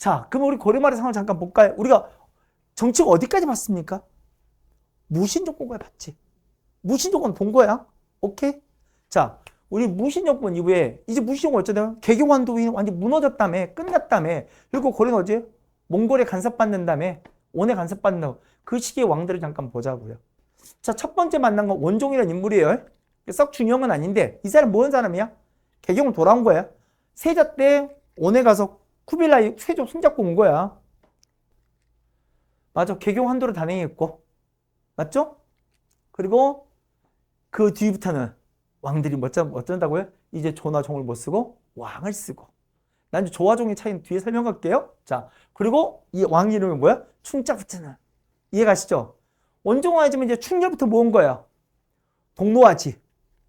자, 그럼 우리 고려말의 상황을 잠깐 볼까요? 우리가 정치가 어디까지 봤습니까? 무신정권까지 봤지. 무신정권 본 거야. 오케이? 자, 우리 무신정권 이후에 이제 무신정권 어쩌면 개경환도이 완전 무너졌다며, 끝났다며. 그리고 고려는 어제 몽골에 간섭받는다며, 원에 간섭받는다고. 그 시기의 왕들을 잠깐 보자고요. 자, 첫 번째 만난 건 원종이라는 인물이에요. 썩 중요한 건 아닌데 이 사람 뭐한 사람이야? 개경을 돌아온 거야. 세자 때 원에 가서 쿠빌라이 세조 손잡고 온 거야. 맞아. 개경 한도를 단행했고. 맞죠? 그리고 그 뒤부터는 왕들이 어쩐다고요? 이제 조나 종을 못 쓰고 왕을 쓰고. 난 조와 종의 차이는 뒤에 설명할게요. 자, 그리고 이 왕 이름은 뭐야? 충짜부트는. 이해가시죠? 원종왕이지만 이제 충렬부터 모은 거야. 동로아지.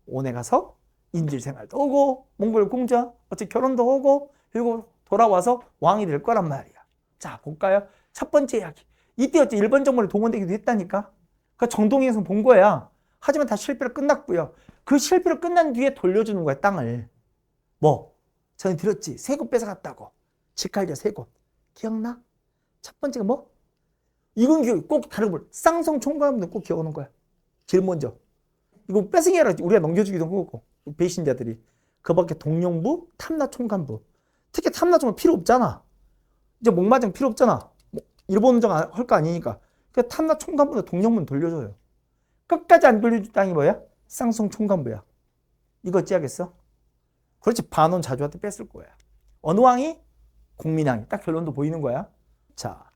원에 가서 인질 생활도 하고 몽골 공자 어차피 결혼도 하고 그리고 돌아와서 왕이 될 거란 말이야. 자, 볼까요? 첫 번째 이야기. 이때 어째 일본 정권에 동원되기도 했다니까. 그 정동에서 본 거야. 하지만 다 실패로 끝났고요. 그 실패로 끝난 뒤에 돌려주는 거야, 땅을. 뭐? 전에 들었지? 세 곳 뺏어갔다고. 직할자 세 곳. 기억나? 첫 번째가 뭐? 이건 기억, 꼭 다른 걸. 쌍성 총괄하면 꼭 기억하는 거야. 제일 먼저. 이거 뺏으게 하라. 우리가 넘겨주기도 하고. 배신자들이. 그 밖에 동령부, 탐라총관부. 특히 탐라총관 필요 없잖아. 이제 목마정 필요 없잖아. 일본 정 할 거 아니니까. 그 탐라총관부는 동령부는 돌려줘요. 끝까지 안 돌려줄 땅이 뭐야? 쌍성총관부야. 이거 어찌하겠어? 그렇지. 반원 자주한테 뺐을 거야. 어느 왕이? 공민왕이. 딱 결론도 보이는 거야. 자.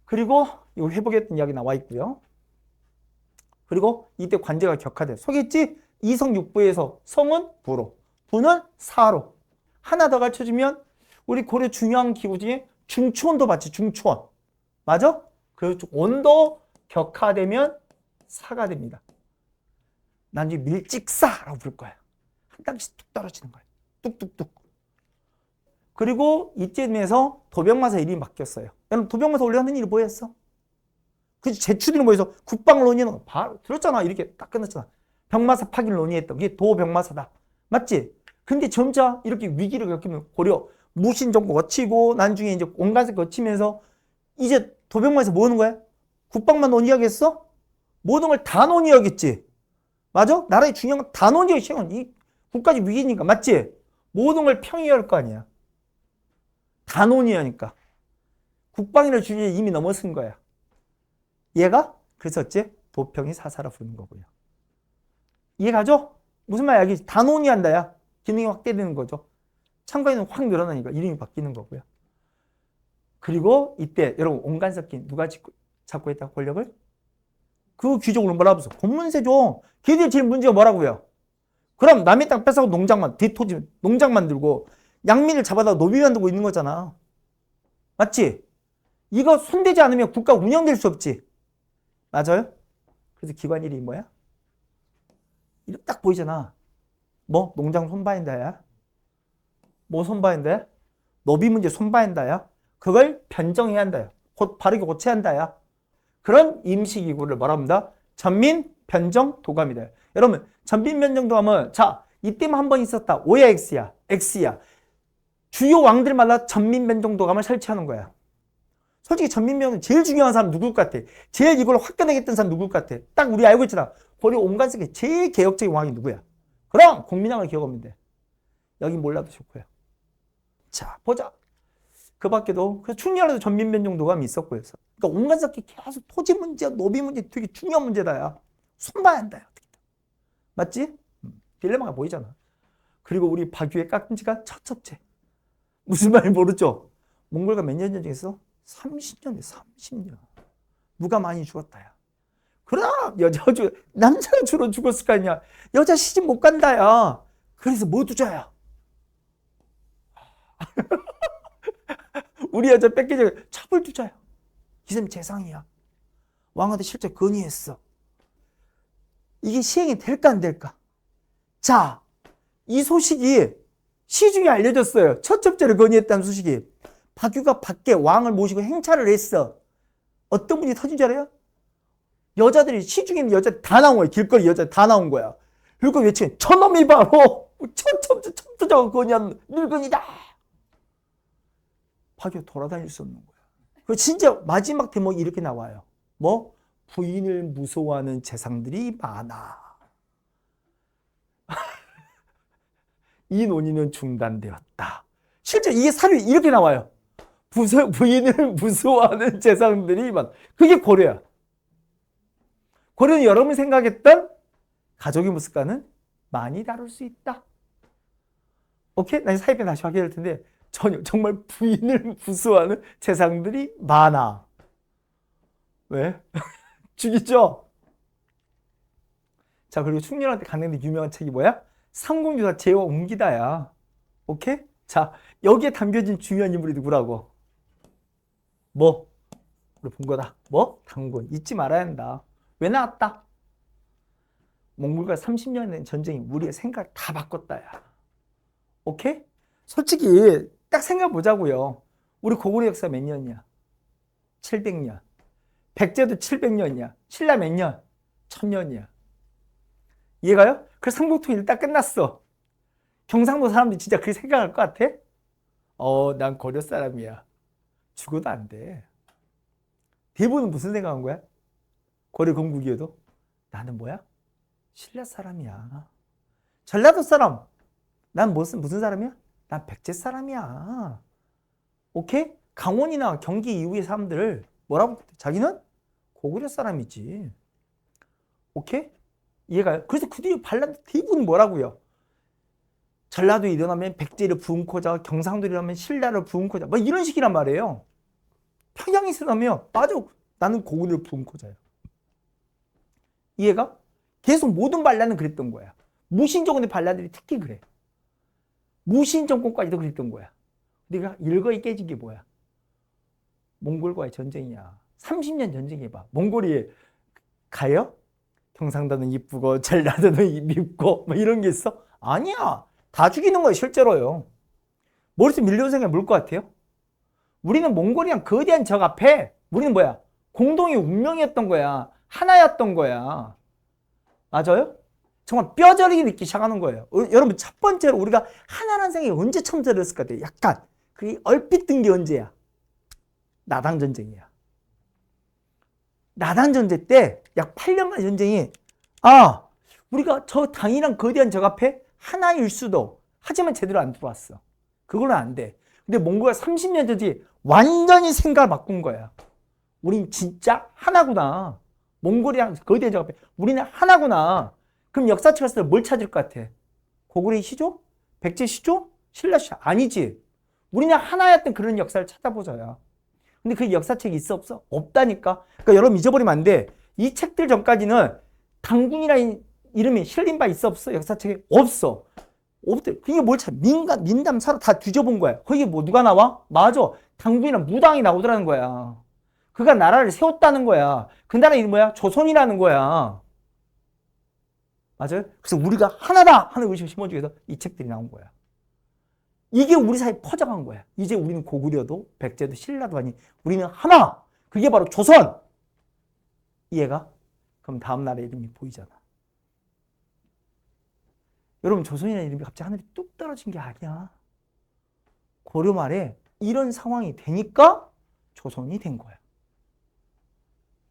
그리고 이거 회복했던 이야기 나와 있고요. 그리고 이때 관제가 격화돼. 소개했지? 이성육부에서 성은 부로, 부는 사로. 하나 더 가르쳐주면 우리 고려 중요한 기구 중에 중추원도 봤지. 중추원. 맞아? 그 원도 격화되면 사가 됩니다. 난 이제 밀직사라고 부를 거야. 한 땅씩 뚝 떨어지는 거야. 뚝뚝뚝. 그리고 이쯤에서 도병마사 이름이 바뀌었어요. 여러분 도병마사 원래 하는 일이 뭐였어? 그 제추들이 모여서 국방을 논의하는 바로 들었잖아. 이렇게 딱 끝났잖아. 병마사 파기를 논의했던 게 도병마사다. 맞지? 근데 점차 이렇게 위기를 겪으면 고려 무신정권 거치고 나중에 이제 온간세 거치면서 이제 도병마에서 뭐 하는 거야? 국방만 논의하겠어? 모든 걸 다 논의하겠지. 맞아? 나라의 중요한 건 다 논의하겠지. 이 국가적 위기니까. 맞지? 모든 걸 평의할 거 아니야. 다 논의하니까. 국방이라는 주제에 이미 넘어선 거야. 얘가 그래서 어째 도평이 사사라 부르는 거고요. 이해가죠? 무슨 말이야? 다 논의한다야. 기능이 확대되는 거죠. 참가인은 확 늘어나니까 이름이 바뀌는 거고요. 그리고 이때 여러분 온간섭기 누가 잡고 있다 권력을? 그 귀족을 뭐라 부르죠? 권문세죠. 걔들 제일 문제가 뭐라고요? 그럼 남의 땅 뺏어고 농장만 대토지 농장 만들고 양민을 잡아다 노비 만들고 있는 거잖아. 맞지? 이거 손대지 않으면 국가 운영될 수 없지. 맞아요? 그래서 기관 일이 뭐야? 이렇게 딱 보이잖아. 뭐? 농장 손봐인다야. 뭐 손봐인다? 노비 문제 손봐인다야. 그걸 변정해야 한다요. 곧 바르게 고쳐야 한다야. 그런 임시기구를 뭐라 합니다? 전민 변정 도감이다. 여러분 전민 변정 도감은 자 이때만 한 번 있었다. O야 X야? X야. 주요 왕들마다 전민 변정 도감을 설치하는 거야. 솔직히 전민 변정 제일 중요한 사람 누굴 것 같아? 제일 이걸 화끈하게 했던 사람 누굴 것 같아? 딱 우리 알고 있잖아. 고려 온간세계 제일 개혁적인 왕이 누구야? 그럼 공민왕을 기억하면 돼. 여긴 몰라도 좋고요. 자 보자. 그 밖에도 충렬에도 전민 변정 도감이 있었고요. 그러니까 온간세계 계속 토지 문제, 노비 문제 되게 중요한 문제다야. 손봐야 한다. 맞지? 딜레마가 보이잖아. 그리고 우리 박유의 깍지가 첩첩제. 무슨 말인지 모르죠? 몽골과 몇 년 전쟁했어? 30년이야. 30년. 누가 많이 죽었다야. 그럼 남자가 주로 죽었을 거 아니야. 여자 시집 못 간다야. 그래서 뭐 두자야? 우리 여자 뺏기자 첩을 두자야. 기생이 재상이야. 왕한테 실제 건의했어. 이게 시행이 될까 안 될까? 자, 이 소식이 시중에 알려졌어요. 첩첩제를 건의했다는 소식이. 박유가 밖에 왕을 모시고 행차를 했어. 어떤 분이 터진 줄 알아요? 여자들이 시중에 있는 여자들 다 나온 거야. 길거리 여자들 다 나온 거야. 그리고 외치면 저놈이 바로 첩첩제가 건의한 늙은이다. 급하게 돌아다닐 수 없는 거야. 그 진짜 마지막 대목이 이렇게 나와요. 뭐? 부인을 무서워하는 재상들이 많아. 이 논의는 중단되었다. 실제 이게 사료에 이렇게 나와요. 부인을 무서워하는 재상들이 많아. 그게 고려야. 고려는 여러분이 생각했던 가족의 모습과는 많이 다를 수 있다. 오케이? 난 사입에 다시 확인할 텐데 전혀 정말 부인을 무서워하는 재상들이 많아. 왜? 죽이죠? 자, 그리고 충렬한테 갔는데 유명한 책이 뭐야? 삼공유사 제와 웅기다야. 오케이? 자, 여기에 담겨진 중요한 인물이 누구라고? 뭐? 우리 본 거다. 뭐? 당군. 잊지 말아야 한다. 왜 나왔다? 몽골과 30년 된 전쟁이 우리의 생각을 다 바꿨다야. 오케이? 솔직히 딱 생각해보자고요. 우리 고구려 역사 몇 년이야? 700년. 백제도 700년이야. 신라 몇 년? 1000년이야. 이해가요? 그래서 삼국통일 딱 끝났어. 경상도 사람들이 진짜 그렇게 생각할 것 같아? 난 고려 사람이야. 죽어도 안 돼. 대부분은 무슨 생각한 거야? 고려 건국이어도 나는 뭐야? 신라 사람이야. 전라도 사람. 난 무슨 사람이야? 난 백제 사람이야. 오케이? 강원이나 경기 이후의 사람들 뭐라고? 자기는 고구려 사람이지. 오케이? 이해가요? 그래서 그 뒤에 반란 대부분 뭐라고요? 전라도 일어나면 백제를 부흥코자, 경상도 일어나면 신라를 부흥코자, 뭐 이런 식이란 말이에요. 평양이 일어나면 맞아, 나는 고구려를 부흥코자야. 이해가? 계속 모든 반란은 그랬던 거야. 무신정권의 반란들이 특히 그래. 무신정권까지도 그랬던 거야. 우리가 일거에 깨진 게 뭐야? 몽골과의 전쟁이야. 30년 전쟁해봐. 몽골이 가요? 경상도는 이쁘고 전라도는 밉고 뭐 이런 게 있어? 아니야. 다 죽이는 거예요, 실제로요. 머릿속에 밀려온 생각이 뭘 것 같아요? 우리는 몽골이랑 거대한 적 앞에 우리는 뭐야? 공동의 운명이었던 거야. 하나였던 거야. 맞아요? 정말 뼈저리게 느끼기 시작하는 거예요. 여러분, 첫 번째로 우리가 하나라는 생각이 언제 처음 들었을 것 같아요? 약간 그게 얼핏 든 게 언제야? 나당전쟁이야. 나당전쟁 때 약 8년간 전쟁이 우리가 저 당이랑 거대한 적 앞에 하나일 수도, 하지만 제대로 안 들어왔어. 그걸로 안 돼. 근데 몽골가 30년 전에 완전히 생각을 바꾼 거야. 우린 진짜 하나구나. 몽골이랑 거대한 적 앞에 우리는 하나구나. 그럼 역사책 갔을 때 뭘 찾을 것 같아? 고구려의 시조? 백제 시조? 신라 시조? 아니지. 우리는 하나였던 그런 역사를 찾아보자야. 근데 그 역사책이 있어 없어? 없다니까. 그러니까 여러분 잊어버리면 안 돼. 이 책들 전까지는 당군이라는 이름이 실린 바 있어 없어? 역사책에 없어. 없대. 그게 뭘 찾아? 민담 사로 다 뒤져본 거야. 거기에 뭐 누가 나와? 맞아. 당군이랑 무당이 나오더라는 거야. 그가 나라를 세웠다는 거야. 그 나라 이름이 뭐야? 조선이라는 거야. 맞아요? 그래서 우리가 하나다 하는 의식을 심어주기 위해서 이 책들이 나온 거야. 이게 우리 사이에 퍼져간 거야. 이제 우리는 고구려도 백제도 신라도 아닌 우리는 하나. 그게 바로 조선. 이해가? 그럼 다음 나라의 이름이 보이잖아. 여러분, 조선이라는 이름이 갑자기 하늘에 뚝 떨어진 게 아니야. 고려 말에 이런 상황이 되니까 조선이 된 거야.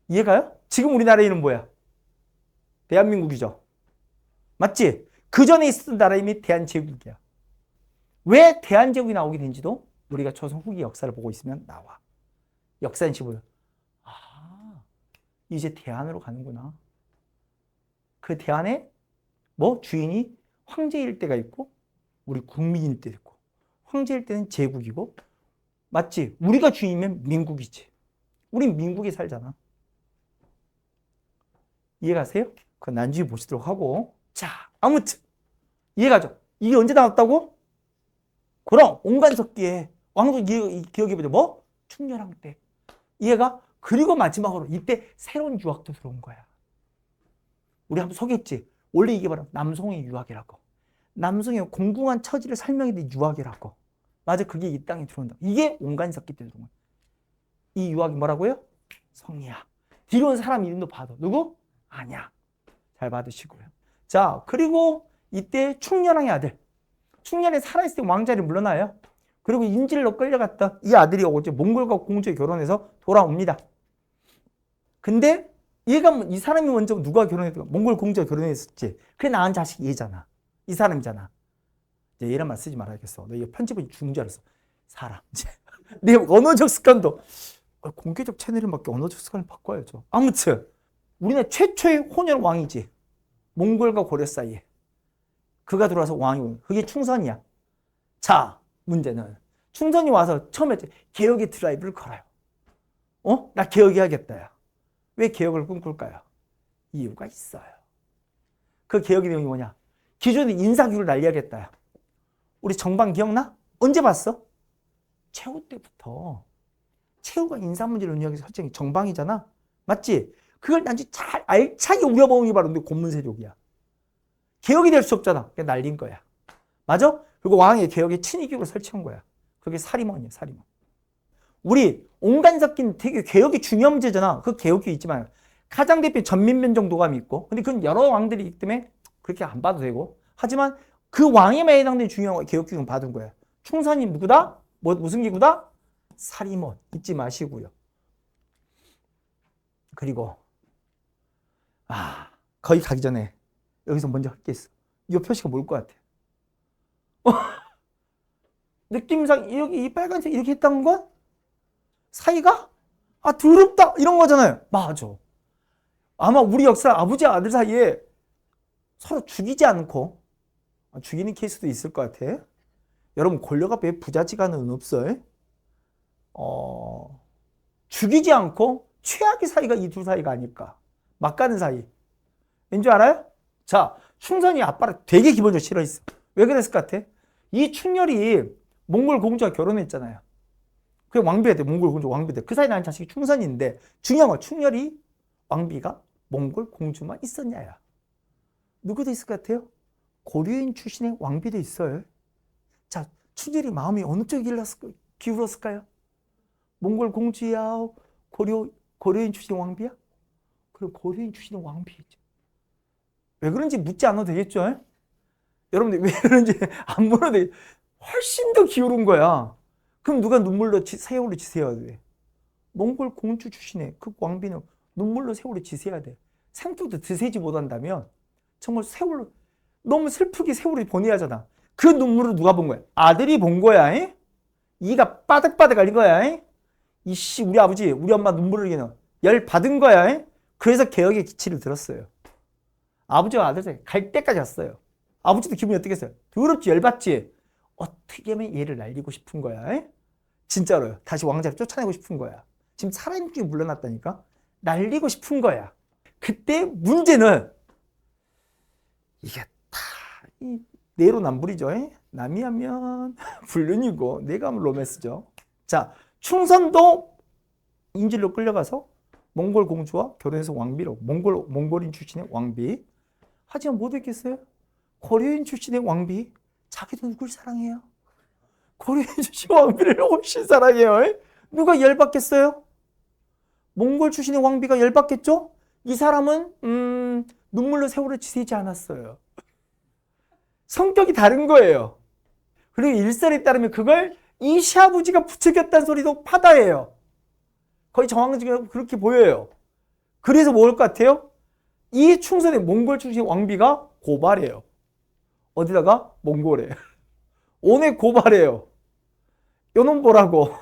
이해가요? 지금 우리나라 이름 뭐야? 대한민국이죠. 맞지? 그 전에 있었던 나라 이름이 대한제국이야. 왜 대한제국이 나오게 된지도 우리가 조선 후기 역사를 보고 있으면 나와. 역사인식으로. 이제 대한으로 가는구나. 그 대한에 뭐 주인이 황제일 때가 있고 우리 국민일 때도 있고, 황제일 때는 제국이고, 맞지? 우리가 주인이면 민국이지. 우린 민국에 살잖아. 이해가세요? 그건 나중에 보시도록 하고. 자, 아무튼 이해가죠? 이게 언제 나왔다고? 그럼 온간석기에 왕도 기억해보죠. 뭐? 충렬왕 때. 이해가? 그리고 마지막으로 이때 새로운 유학도 들어온 거야. 우리 한번 소개했지? 원래 이게 바로 남송의 유학이라고. 남송의 공공한 처지를 설명해 준 유학이라고. 맞아, 그게 이 땅에 들어온다. 이게 온간석기 때 들어온 거야. 이 유학이 뭐라고요? 성리학. 뒤로 온 사람 이름도 봐도 누구? 아니야. 잘 받으시고요. 자, 그리고 이때 충렬왕의 아들. 충렬이 살아있을 때 왕자를 물러나요. 그리고 인질로 끌려갔던 이 아들이 어제 몽골과 공주에 결혼해서 돌아옵니다. 근데 이 사람이 먼저 누가 결혼했던 몽골 공주가 결혼했었지. 그래 낳은 자식이 얘잖아. 이 사람이잖아. 이제 얘란 말 쓰지 말아야겠어. 너 이거 편집은 죽은 줄 알았어. 사람. 내 언어적 습관도 공개적 채널에 맞게 언어적 습관을 바꿔야죠. 아무튼 우리나라 최초의 혼혈 왕이지. 몽골과 고려 사이에. 그가 들어와서 왕이 그게 충선이야. 자, 문제는 충선이 와서 처음에 개혁의 드라이브를 걸어요. 나 개혁해야겠다. 야. 왜 개혁을 꿈꿀까요? 이유가 있어요. 그 개혁의 내용이 뭐냐? 기존의 인사규를 날려야겠다. 야. 우리 정방 기억나? 언제 봤어? 최후 때부터. 최후가 인사 문제를 의미하기 설정이 정방이잖아. 맞지? 그걸 난지 잘 알차게 우려보는 게 바로 고문세족이야. 개혁이 될 수 없잖아. 그냥 날린 거야. 맞아? 그리고 왕의 개혁의 친위기구를 설치한 거야. 그게 사리몬이야, 사리몬. 우리 온갖 섞인 되게 개혁이 중요한 문제잖아. 그 개혁이 있지만 가장 대표 전민변정도감이 있고, 근데 그건 여러 왕들이 있기 때문에 그렇게 안 봐도 되고, 하지만 그 왕에만 해당되는 중요한 개혁기구는 받은 거야. 충선이 누구다? 무슨 기구다? 사리몬. 잊지 마시고요. 그리고 거기 가기 전에 여기서 먼저 할 게 있어. 이 표시가 뭘 것 같아? 느낌상 여기 이 빨간색 이렇게 했다는 건 사이가 더럽다 이런 거잖아요. 맞아. 아마 우리 역사 아버지와 아들 사이에 서로 죽이지 않고 죽이는 케이스도 있을 것 같아. 여러분 권력 앞에 부자지간은 없어요. 죽이지 않고 최악의 사이가 이 두 사이가 아닐까. 막 가는 사이. 왠지 알아요? 자, 충선이 아빠를 되게 기본적으로 싫어했어. 왜 그랬을 것 같아? 이 충렬이 몽골 공주와 결혼했잖아요. 그게 왕비가 돼. 몽골 공주 왕비 돼. 그 사이에 낳은 자식이 충선인데 중요한 건 충렬이 왕비가 몽골 공주만 있었냐야. 누구도 있을 것 같아요? 고려인 출신의 왕비도 있어요. 자, 충렬이 마음이 어느 쪽에 기울었을까요? 몽골 공주야? 고려인 출신의 왕비야? 그리고 고려인 출신의 왕비죠. 왜 그런지 묻지 않아도 되겠죠? 여러분들 왜 그런지 안 물어도 되겠죠? 훨씬 더 기울은 거야. 그럼 누가 눈물로 세월을 지새야 돼? 몽골 공주 출신의 그 왕비는 눈물로 세월을 지새야 돼. 생각도 드세지 못한다면 정말 세월로 너무 슬프게 세월을 보내야 하잖아. 그 눈물을 누가 본 거야? 아들이 본 거야. 에? 이가 빠득빠득 갈린 거야. 에? 이씨 우리 아버지 우리 엄마 눈물을 흘리는 열 받은 거야. 에? 그래서 개혁의 기치를 들었어요. 아버지와 아들 사이 갈 때까지 왔어요. 아버지도 기분이 어떻겠어요? 더럽지 열받지? 어떻게 하면 얘를 날리고 싶은 거야. 에? 진짜로요. 다시 왕자를 쫓아내고 싶은 거야. 지금 살아있는 중에 물러났다니까. 날리고 싶은 거야. 그때 문제는 이게 다 내로남불이죠. 에? 남이 하면 불륜이고 내가 하면 로맨스죠. 자, 충선도 인질로 끌려가서 몽골 공주와 결혼해서 왕비로 몽골인 출신의 왕비. 하지만 못 했겠어요? 고려인 출신의 왕비. 자기도 누굴 사랑해요? 고려인 출신 왕비를 훨씬 사랑해요. 에? 누가 열받겠어요? 몽골 출신의 왕비가 열받겠죠? 이 사람은 눈물로 세월을 지새지 않았어요. 성격이 다른 거예요. 그리고 일설에 따르면 그걸 이 시아버지가 부추겼다는 소리도 파다예요. 거의 정황적으로 그렇게 보여요. 그래서 뭘 것 같아요? 이 충선의 몽골 출신 왕비가 고발해요. 어디다가? 몽골에. 오늘 고발해요. 요놈 보라고.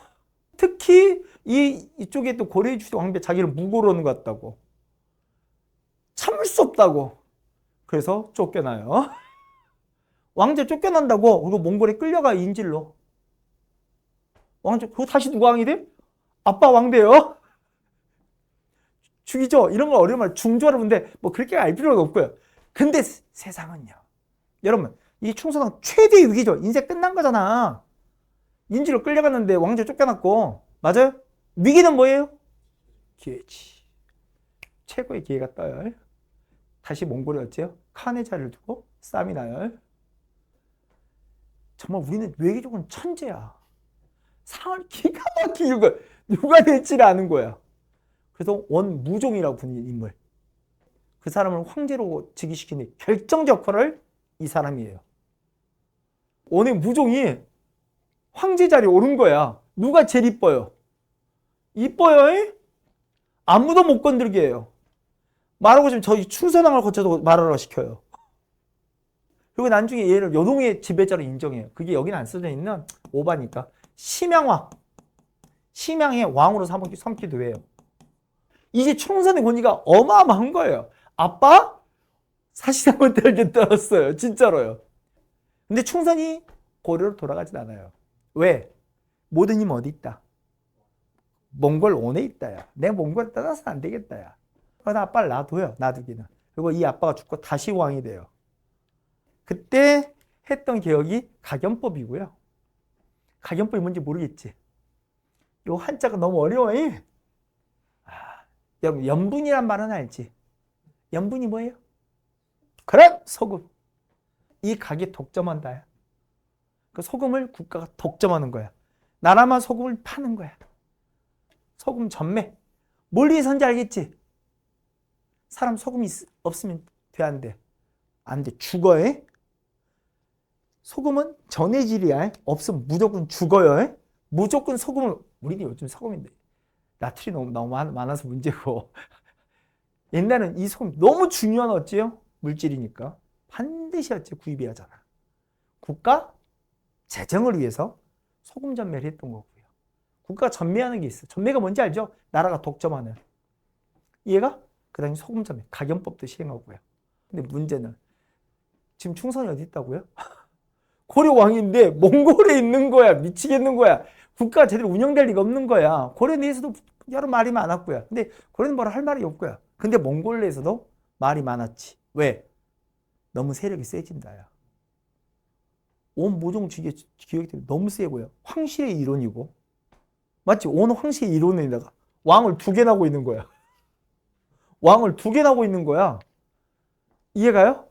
특히 이쪽에 또 고려인 출신 왕비 자기를 무고로 오는 것 같다고. 참을 수 없다고. 그래서 쫓겨나요. 왕자 쫓겨난다고. 그리고 몽골에 끌려가 인질로. 왕자 그거 다시 누가 왕이 돼? 아빠 왕돼요. 죽이죠. 이런 걸 어려운 말 중조하는 건데 뭐 그렇게 알 필요는 없고요. 근데 세상은요. 여러분 이 충선왕 최대의 위기죠. 인생 끝난 거잖아. 인질로 끌려갔는데 왕자 쫓겨났고. 맞아요? 위기는 뭐예요? 기회지. 최고의 기회가 떠요. 다시 몽골에 어째요? 칸의 자리를 두고 싸움이 나요. 정말 우리는 외교적으로는 천재야. 상을 기가 막히게 거 누가 될지를 아는 거야. 그래서 원무종이라고 부르는 인물. 그 사람을 황제로 즉위시키는 결정적 역할을 이 사람이에요. 원의 무종이 황제 자리에 오른 거야. 누가 제일 이뻐요? 이뻐요. 이? 아무도 못 건들게 해요. 말하고 지금 저희 충서당을 거쳐도 말하라 시켜요. 그리고 나중에 얘를 요동의 지배자로 인정해요. 그게 여기는 안 써져 있는 오바니까. 심양왕. 심양의 왕으로 삼기도 해요. 이제 충선의 권위가 어마어마한 거예요. 아빠? 사실상은 떨게 떨었어요. 진짜로요. 근데 충선이 고려로 돌아가진 않아요. 왜? 모든 힘 어디 있다? 몽골 원에 있다야. 내가 몽골에 떠나서 안 되겠다야. 그래서 아빠를 놔둬요. 놔두기는. 그리고 이 아빠가 죽고 다시 왕이 돼요. 그때 했던 개혁이 각연법이고요. 각연법이 뭔지 모르겠지. 요 한자가 너무 어려워. 여러분 연분이란 말은 알지? 연분이 뭐예요? 그래! 소금. 이 각이 독점한다. 그 소금을 국가가 독점하는 거야. 나라만 소금을 파는 거야. 소금 전매. 뭘 위해서인지 알겠지? 사람 소금이 없으면 돼, 안 돼? 안 돼. 죽어요. 소금은 전해질이야. 없으면 무조건 죽어요. 무조건 소금을, 우리는 요즘 소금인데 나트리 너무 많아서 문제고 옛날엔 이 소금 너무 중요한 어찌요? 물질이니까 반드시 어찌 구입해야 하잖아. 국가 재정을 위해서 소금 전매를 했던 거고요. 국가가 전매하는 게 있어. 전매가 뭔지 알죠? 나라가 독점하는. 얘가 그 당시 소금 전매, 각연법도 시행하고요. 근데 문제는 지금 충선이 어디 있다고요? 고려 왕인데 몽골에 있는 거야. 미치겠는 거야. 국가가 제대로 운영될 리가 없는 거야. 고려 내에서도 여러 말이 많았고요. 근데 고려는 뭐라 할 말이 없고요. 근데 몽골 내에서도 말이 많았지. 왜? 너무 세력이 세진다야. 온 모종 기획 때문에 너무 세고요. 황실의 이론이고. 맞지? 온 황실의 이론에다가 왕을 2개 나고 있는 거야. 왕을 2개 나고 있는 거야. 이해가요?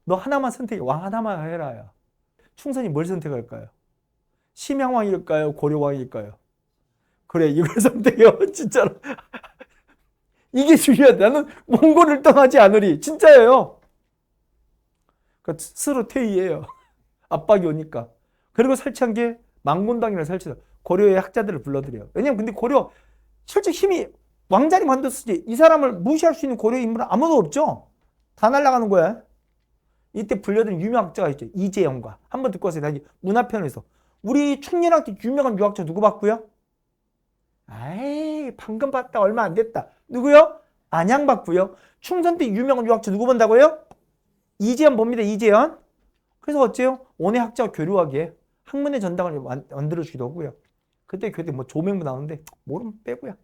너 하나만 선택해. 왕 하나만 해라. 야. 충선이 뭘 선택할까요? 심양왕일까요? 고려왕일까요? 그래, 이걸 선택해요. 진짜로. 이게 중요하다. 나는 몽골을 떠나지 않으리. 진짜예요. 그러니까 스스로 퇴위해요. 압박이 오니까. 그리고 설치한 게 망군당이라는 설치해서 고려의 학자들을 불러들여요. 왜냐면 근데 고려 실제 힘이 왕자리 만들었지. 이 사람을 무시할 수 있는 고려 인물은 아무도 없죠. 다 날아가는 거야. 이때 불려드린 유명 학자가 있죠. 이재영과. 한번 듣고 왔어요. 다시 문화편에서. 우리 충렬학 때 유명한 유학자 누구 봤고요? 아이, 방금 봤다. 얼마 안 됐다. 누구요? 안양 봤고요. 충선 때 유명한 유학자 누구 본다고요? 이재현 봅니다. 이재현. 그래서 어째요? 원의 학자가 교류하기에 학문의 전당을 만들어주기도 하고요. 그때 교대 뭐 조명부 나오는데 모르면 빼고요.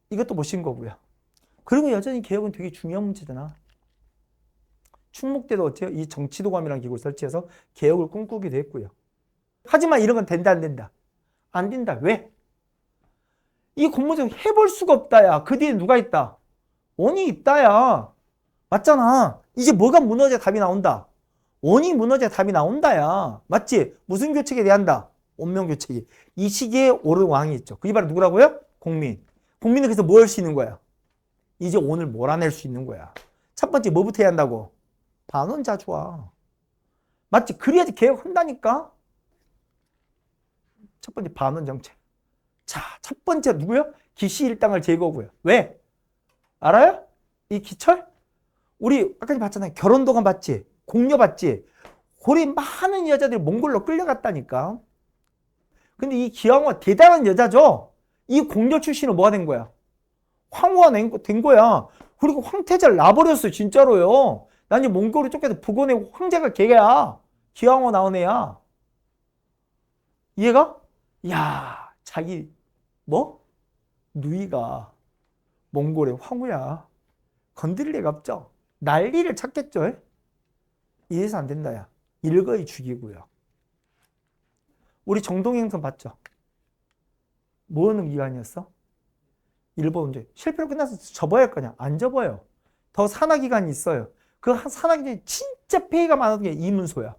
이것도 보신 거고요. 그리고 여전히 개혁은 되게 중요한 문제잖아. 충목 때도 어째요? 이 정치도감이라는 기구를 설치해서 개혁을 꿈꾸기도 했고요. 하지만 이런 건 된다 안 된다? 안 된다. 왜? 이 공무원 해볼 수가 없다야. 그 뒤에 누가 있다? 원이 있다야. 맞잖아. 이제 뭐가 무너져야 답이 나온다. 원이 무너져야 답이 나온다야. 맞지? 무슨 교책에 대한다? 원명교책이. 이 시기에 오른 왕이 있죠. 그게 바로 누구라고요? 공민. 공민은 그래서 뭐 할 수 있는 거야? 이제 원을 몰아낼 수 있는 거야. 첫 번째 뭐부터 해야 한다고? 반원자주화. 맞지? 그래야지 개혁한다니까? 첫 번째 반원정책. 자, 첫 번째 누구요? 기시 일당을 제거고요. 왜? 알아요? 이 기철? 우리 아까 봤잖아요. 결혼도감 봤지? 공녀 봤지? 고리 많은 여자들이 몽골로 끌려갔다니까. 근데 이 기왕화 대단한 여자죠? 이 공녀 출신은 뭐가 된 거야? 황후가 된 거야. 그리고 황태자를 놔버렸어. 진짜로요. 난 이제 몽골을 쫓겨서 북원에 황제가 걔야. 기왕화 나온 애야. 이해가? 야, 자기 뭐? 누이가 몽골의 황후야. 건드릴 애가 없죠. 난리를 찾겠죠. 이래서 안 된다. 야. 일거이 죽이고요. 우리 정동행선 봤죠? 뭐 하는 기간이었어? 일본 이제 실패로 끝나서 접어야 할 거냐? 안 접어요. 더 산하기간이 있어요. 그 산하기간이 진짜 폐해가 많았던 게 이문소야.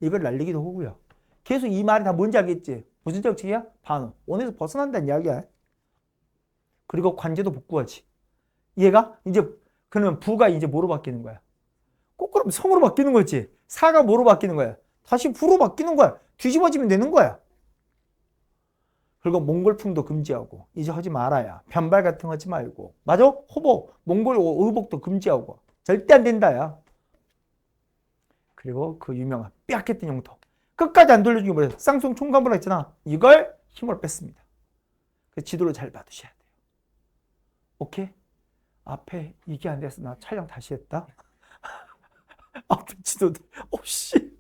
이걸 날리기도 하고요. 계속 이 말이 다 뭔지 알겠지? 무슨 정책이야? 반원. 원에서 벗어난다는 이야기야. 그리고 관제도 복구하지. 얘가 이제 그러면 부가 이제 뭐로 바뀌는 거야? 꼭 그럼 성으로 바뀌는 거지. 사가 뭐로 바뀌는 거야? 다시 부로 바뀌는 거야. 뒤집어지면 되는 거야. 그리고 몽골풍도 금지하고 이제 하지 말아야. 변발 같은 거 하지 말고. 맞아? 호복, 몽골 의복도 금지하고. 절대 안 된다야. 그리고 그 유명한 삐약했던 영토. 끝까지 안 돌려주기 뭐예요? 쌍송 총감으로 했잖아. 이걸 힘으로 뺐습니다. 그 지도를 잘 봐두셔야 돼요. 오케이? 앞에 이게 안 돼서 나 촬영 다시 했다. 앞에 지도도 씨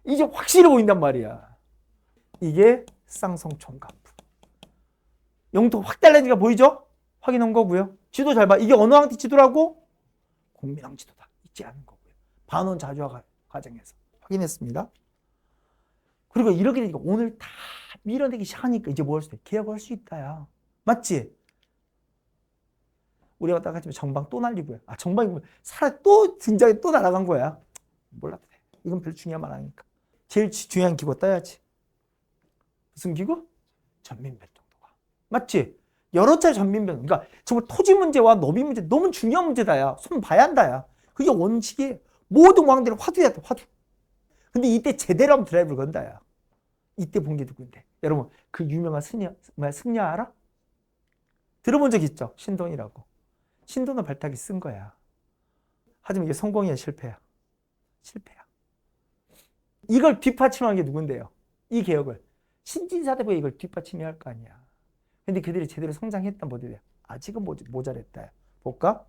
이제 확실히 보인단 말이야. 이게 쌍송 총감. 영토 확 달라지니까 보이죠? 확인한 거고요. 지도 잘 봐. 이게 어느 황태 지도라고? 공민왕 지도다. 잊지 않은 거고요. 반원 자주화 과정에서 확인했습니다. 그리고 이렇게 되니까 오늘 다 밀어내기 시작하니까 이제 뭐 할 수 있다? 개혁할 수 있다야. 맞지? 우리가 딱 같이 정방 또 날리고요. 아, 정방이 살아 또 등장해 또 날아간 거야. 몰라도 돼. 이건 별로 중요한 말 아니니까. 제일 중요한 기구 따야지. 무슨 기구? 전민변 정도가. 맞지? 여러 차례 전민변. 그러니까 정말 토지 문제와 노비 문제 너무 중요한 문제다야. 손 봐야 한다야. 그게 원칙이 모든 왕들은 화두야 돼. 화두. 근데 이때 제대로 한번 드라이브를 건다야. 이때 본 게 누구인데? 여러분 그 유명한 승려 알아? 들어본 적 있죠? 신돈이라고. 신돈을 발탁이 쓴 거야. 하지만 이게 성공이야 실패야? 실패야. 이걸 뒷받침한 게 누군데요? 이 개혁을. 신진사대부가 이걸 뒷받침해야 할 거 아니야. 근데 그들이 제대로 성장했단 모델이야. 아직은 모자랬다. 볼까?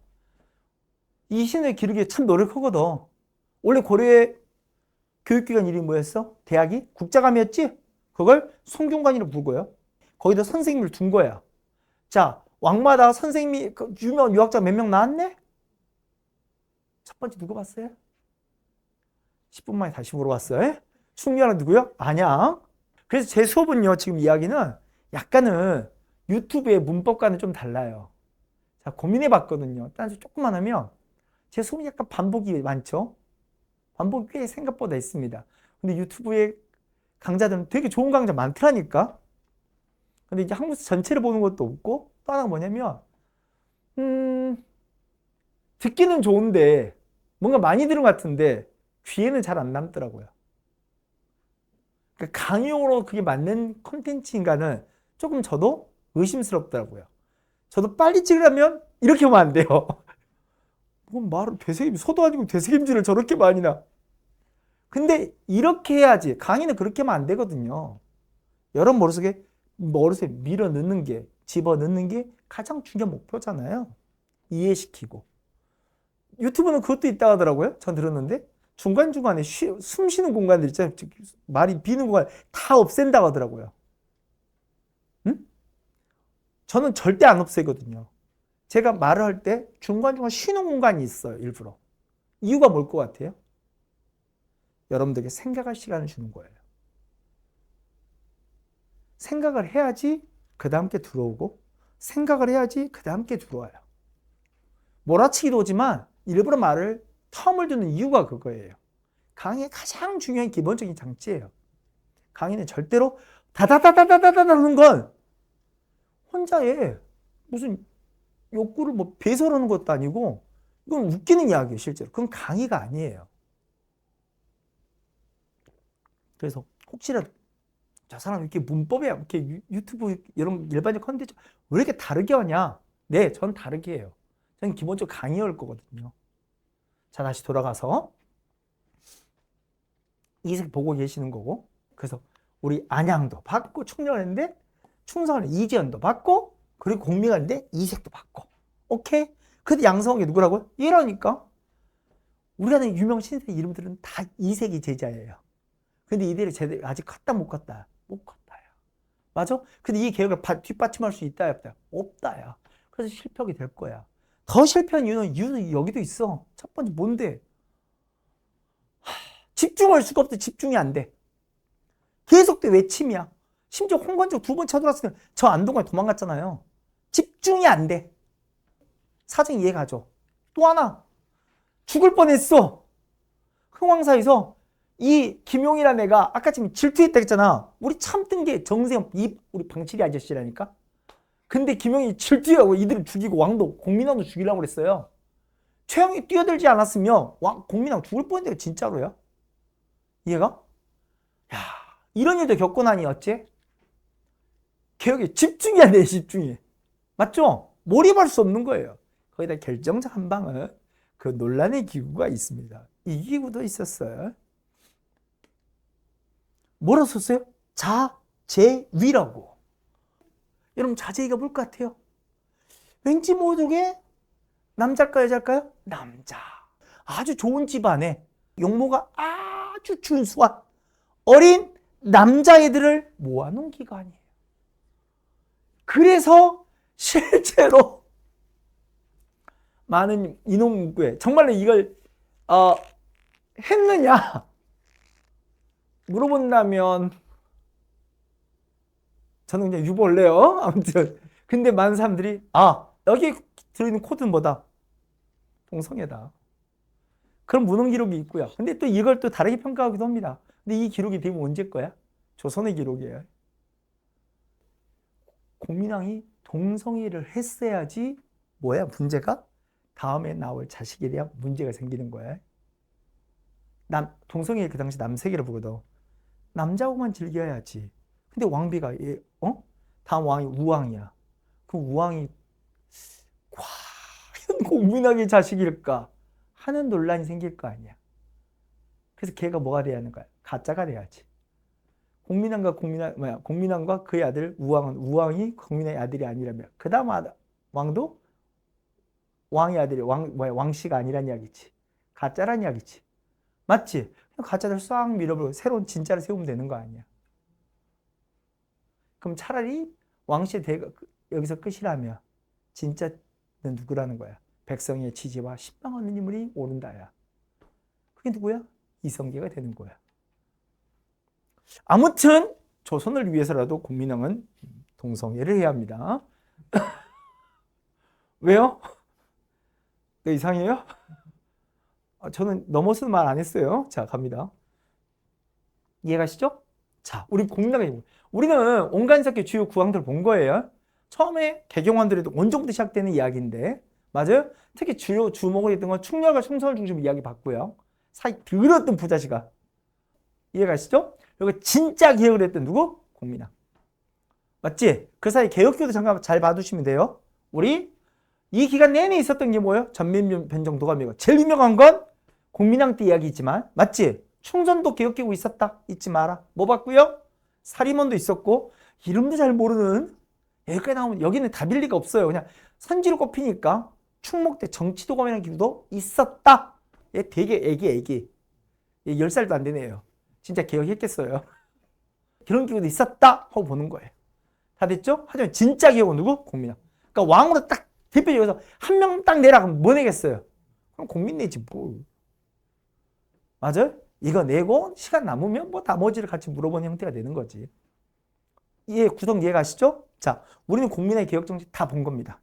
이 신을 기르기에 참 노력하거든. 원래 고려의 교육기관 이름이 뭐였어? 대학이? 국자감이었지? 그걸 송균관이라고 부르고요. 거기다 선생님을 둔 거야. 자, 왕마다 선생님이 유명한 유학자 몇 명 나왔네? 첫 번째 누구 봤어요? 10분 만에 다시 물어봤어요. 충렬은 누구요? 안양. 그래서 제 수업은요, 지금 이야기는 약간은 유튜브의 문법과는 좀 달라요. 자, 고민해 봤거든요. 딴짓 조금만 하면 제 수업이 약간 반복이 많죠? 반복이 꽤 생각보다 있습니다. 근데 유튜브의 강좌들은 되게 좋은 강좌 많더라니까? 근데 이제 한국 전체를 보는 것도 없고, 또 하나가 뭐냐면, 듣기는 좋은데, 뭔가 많이 들은 것 같은데, 귀에는 잘 안 남더라고요. 그러니까 강의용으로 그게 맞는 콘텐츠인가는 조금 저도 의심스럽더라고요. 저도 빨리 찍으려면 이렇게 하면 안 돼요. 뭔 말을 소도 아니고 되새김질을 저렇게 많이 나. 근데 이렇게 해야지. 강의는 그렇게 하면 안 되거든요. 여러분 머릿속에 밀어 넣는 게, 집어 넣는 게 가장 중요한 목표잖아요. 이해시키고. 유튜브는 그것도 있다 하더라고요. 전 들었는데. 중간중간에 숨 쉬는 공간들 있잖아요. 말이 비는 공간 다 없앤다고 하더라고요. 응? 저는 절대 안 없애거든요. 제가 말을 할 때 중간중간 쉬는 공간이 있어요. 일부러. 이유가 뭘 것 같아요? 여러분들에게 생각할 시간을 주는 거예요. 생각을 해야지 그 다음 게 들어오고 생각을 해야지 그 다음 게 들어와요. 몰아치기도 오지만 일부러 말을 텀을 두는 이유가 그거예요. 강의의 가장 중요한 기본적인 장치예요. 강의는 절대로 다다다다다다다 하는 건 혼자의 무슨 욕구를 뭐 배설하는 것도 아니고 이건 웃기는 이야기예요. 실제로. 그건 강의가 아니에요. 그래서 혹시라도 저 사람 이렇게 문법에 이렇게 유튜브 이런 일반적 컨텐츠 왜 이렇게 다르게 하냐? 네, 전 다르게 해요. 저는 기본적으로 강의할 거거든요. 자, 다시 돌아가서 이색 보고 계시는 거고, 그래서 우리 안양도 받고 충정을 했는데 충성을 이재현도 받고 그리고 공명을 했는데 이색도 받고, 오케이? 근데 양성이 누구라고요? 이러니까 우리가 아는 유명 신세 이름들은 다 이색이 제자예요. 근데 이들이 제대로 아직 컸다 못 컸다? 못 컸다요. 맞아? 근데 이 계획을 뒷받침할 수 있다야 없다야? 없다야. 그래서 실패하게 될 거야. 더 실패한 이유는 여기도 있어. 첫 번째 뭔데? 집중할 수가 없어. 집중이 안 돼. 계속돼 외침이야. 심지어 홍건적 2번 쳐들어왔으면 저 안동에 도망갔잖아요. 집중이 안 돼. 사정 이해가죠. 또 하나 죽을 뻔했어. 흥왕사에서 이 김용이라는 애가 아까 지금 질투했다 했잖아. 우리 참던 게 정세영 우리 방칠이 아저씨라니까. 근데 김용이 질투하고 이들을 죽이고 왕도 공민왕도 죽이려고 그랬어요. 최영이 뛰어들지 않았으면 공민왕 죽을 뻔했대요. 진짜로요. 이해가? 야, 이런 일도 겪고 나니 어째? 개혁에 집중해야 돼, 집중해. 맞죠? 몰입할 수 없는 거예요. 거기다 결정적 한 방은 그 논란의 기구가 있습니다. 이 기구도 있었어요. 뭐라 썼어요? 자제위라고. 여러분 자제위가 뭘 것 같아요? 왠지 모르게 남자일까요, 여자일까요? 남자. 아주 좋은 집안에 용모가 아주 준수한 어린 남자애들을 모아놓은 기관이에요. 그래서 실제로 많은 인혼문구에 정말로 이걸 했느냐 물어본다면 저는 그냥 유볼래요. 아무튼 근데 많은 사람들이 여기 들어있는 코드는 뭐다? 동성애다. 그런 문헌 기록이 있고요. 근데 또 이걸 또 다르게 평가하기도 합니다. 근데 이 기록이 대부분 언제 거야? 조선의 기록이에요. 공민왕이 동성애를 했어야지 뭐야 문제가? 다음에 나올 자식에 대한 문제가 생기는 거야. 동성애 그 당시 남색이라 부르거든. 남자하고만 즐겨야지. 근데 왕비가 다음 왕이 우왕이야. 그 우왕이 과연 공민왕의 자식일까 하는 논란이 생길 거 아니야. 그래서 걔가 뭐가 돼야 하는 거야? 가짜가 돼야지. 공민왕과 그의 아들 우왕이 공민왕의 아들이 아니라면 그 다음 왕도 왕의 아들이 왕씨가 아니란 이야기지. 가짜란 이야기지. 맞지? 가짜들 싹 밀어버리고 새로운 진짜를 세우면 되는 거 아니야. 그럼 차라리 왕씨의 여기서 끝이라면 진짜는 누구라는 거야? 백성의 지지와 신망하는 인물이 오른다야. 그게 누구야? 이성계가 되는 거야. 아무튼 조선을 위해서라도 공민왕은 동성애를 해야 합니다. 왜요? 네, 이상해요? 저는 넘어서는 말 안 했어요. 자, 갑니다. 이해가시죠? 자, 우리 공민왕이 우리는 온간섭계 주요 구황들을 본 거예요. 처음에 개경원들에도 원종부터 시작되는 이야기인데 맞아요? 특히 주요 주목을 했던 건 충렬과 충성을 중심으로 이야기 봤고요. 사이 들었던 부자시가 이해가시죠? 그리고 진짜 개혁을 했던 누구? 공민왕. 맞지? 그 사이 개혁교도 잠깐 잘 봐두시면 돼요. 우리 이 기간 내내 있었던 게 뭐예요? 전면변정 도감이고 제일 유명한 건 공민왕 때 이야기지만 맞지? 충전도 개혁기구 있었다. 잊지 마라. 뭐 봤고요? 사리몬도 있었고 이름도 잘 모르는 여기까지 나오면 여기는 답일 리가 없어요. 그냥 선지로 꼽히니까 충목 때 정치도감이라는 기구도 있었다. 얘 되게 애기. 얘 10살도 안 되네요. 진짜 개혁했겠어요. 그런 기구도 있었다 하고 보는 거예요. 다 됐죠? 하지만 진짜 개혁은 누구? 공민왕. 그러니까 왕으로 딱 대표적으로 한 명 딱 내라 그러면 뭐 내겠어요? 그럼 공민 내지 뭐. 맞아요? 이거 내고 시간 남으면 뭐 나머지를 같이 물어보는 형태가 되는 거지. 구성 이해가시죠? 자, 우리는 공민왕의 개혁 정책 다 본 겁니다.